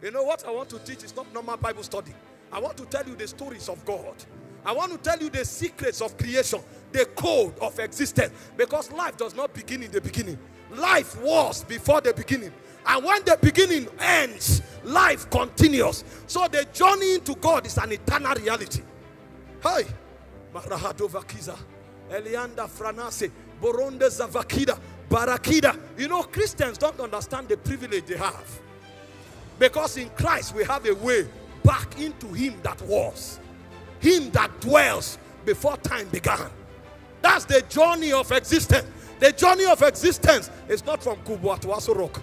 You know what I want to teach is not normal Bible study. I want to tell you the stories of God. I want to tell you the secrets of creation, the code of existence. Because life does not begin in the beginning. Life was before the beginning. And when the beginning ends, life continues. So the journey into God is an eternal reality. Hi. Marahadovakiza, Elianda Franase, Boronde Zavakida, Barakida. You know, Christians don't understand the privilege they have. Because in Christ we have a way back into him that was. Him that dwells before time began. That's the journey of existence. The journey of existence is not from Kubwa to Asorok.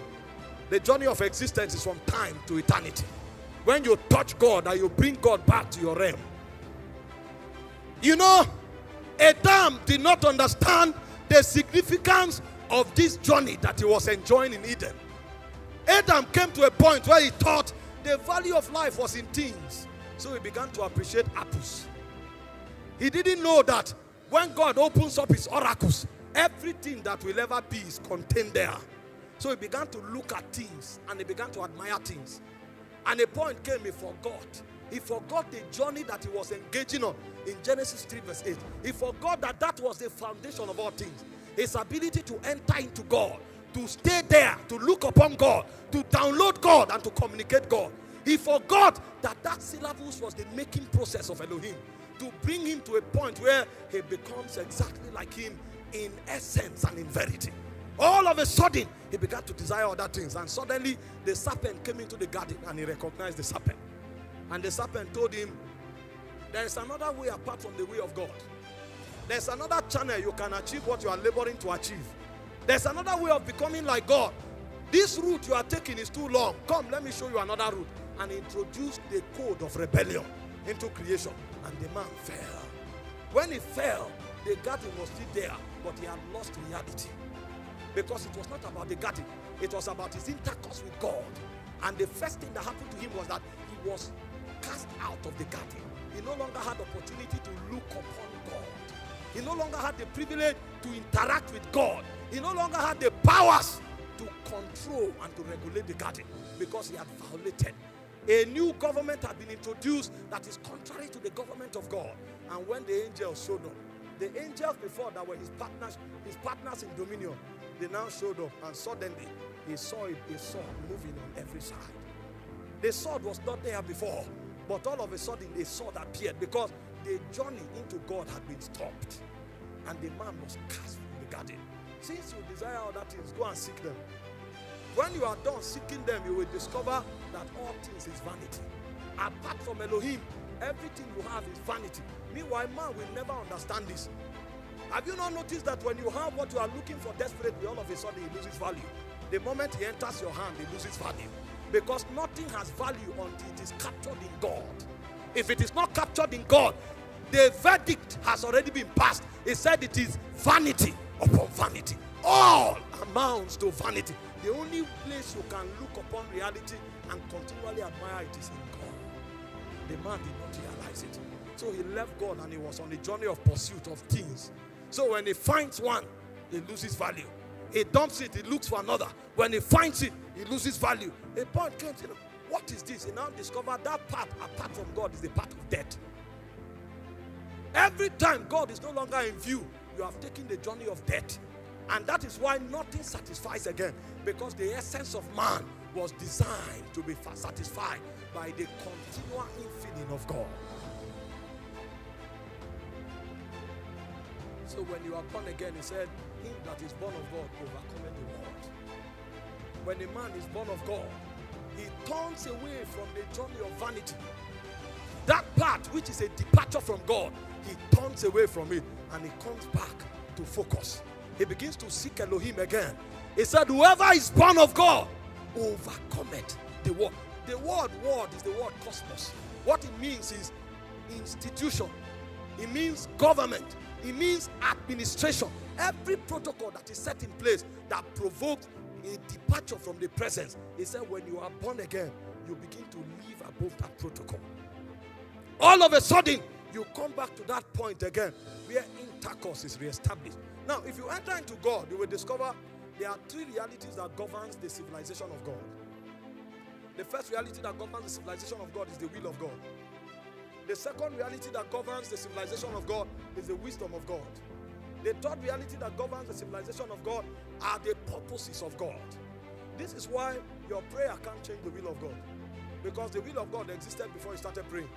The journey of existence is from time to eternity. When you touch God and you bring God back to your realm. You know, Adam did not understand the significance of this journey that he was enjoying in Eden. Adam came to a point where he thought the value of life was in things. So he began to appreciate apples. He didn't know that when God opens up his oracles, everything that will ever be is contained there. So he began to look at things and he began to admire things. And a point came, he forgot. He forgot the journey that he was engaging on in Genesis 3 verse 8. He forgot that that was the foundation of all things. His ability to enter into God, to stay there, to look upon God, to download God and to communicate God. He forgot that that syllables was the making process of Elohim, to bring him to a point where he becomes exactly like him in essence and in verity. All of a sudden, he began to desire other things. And suddenly, the serpent came into the garden and he recognized the serpent. And the serpent told him, there is another way apart from the way of God. There's another channel you can achieve what you are laboring to achieve. There's another way of becoming like God. This route you are taking is too long. Come, let me show you another route. And he introduced the code of rebellion into creation. And the man fell. When he fell, the garden was still there, but he had lost reality. Because it was not about the garden. It was about his intercourse with God. And the first thing that happened to him was that he was cast out of the garden. He no longer had the opportunity to look upon God. He no longer had the privilege to interact with God. He no longer had the powers to control and to regulate the garden because he had violated. A new government had been introduced that is contrary to the government of God. And when the angels showed up, the angels before that were his partners in dominion, they now showed up, and suddenly he saw a sword moving on every side. The sword was not there before, but all of a sudden the sword appeared because the journey into God had been stopped, and the man was cast from the garden. Since you desire other things, go and seek them. When you are done seeking them, you will discover that all things is vanity. Apart from Elohim, everything you have is vanity. Meanwhile, man will never understand this. Have you not noticed that when you have what you are looking for desperately, all of a sudden it loses value? The moment he enters your hand, it loses value. Because nothing has value until it is captured in God. If it is not captured in God, the verdict has already been passed. It said it is vanity upon vanity. All amounts to vanity. The only place you can look upon reality and continually admire it is in God. The man did not realize it. So he left God and he was on the journey of pursuit of things. So when he finds one, he loses value. He dumps it, he looks for another. When he finds it, he loses value. A point came to him, what is this? He now discovered that path apart from God is the path of death. Every time God is no longer in view, you have taken the journey of death. And that is why nothing satisfies again. Because the essence of man was designed to be satisfied by the continual infilling of God. So when you are born again, he said, him that is born of God overcometh the world. When a man is born of God, he turns away from the journey of vanity. That part which is a departure from God, he turns away from it and he comes back to focus. He begins to seek Elohim again. He said, whoever is born of God overcometh the world. The word is the word cosmos. What it means is institution. It means government. It means administration. Every protocol that is set in place that provokes a departure from the presence. He said when you are born again, you begin to live above that protocol. All of a sudden, you come back to that point again where intercourse is reestablished. Now, if you enter into God, you will discover there are three realities that governs the civilization of God. The first reality that governs the civilization of God is the will of God. The second reality that governs the civilization of God is the wisdom of God. The third reality that governs the civilization of God are the purposes of God. This is why your prayer can't change the will of God, because the will of God existed before you started praying.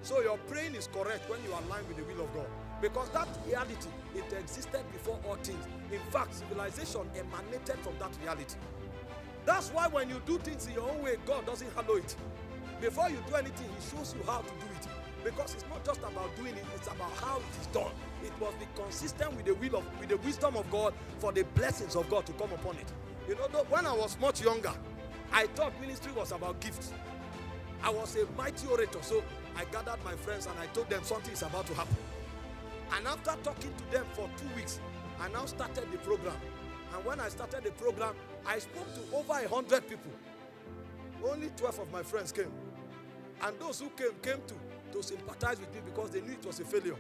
So your praying is correct when you align with the will of God, because that reality, it existed before all things. In fact, civilization emanated from that reality. That's why when you do things in your own way, God doesn't hallow it. Before you do anything, He shows you how to do it. Because it's not just about doing it, it's about how it is done. It must be consistent with the wisdom of God for the blessings of God to come upon it. You know, when I was much younger, I thought ministry was about gifts. I was a mighty orator, so I gathered my friends and I told them something is about to happen. And after talking to them for 2 weeks, I now started the program. And when I started the program, I spoke to over 100 people. Only 12 of my friends came. And those who came to sympathize with me because they knew it was a failure.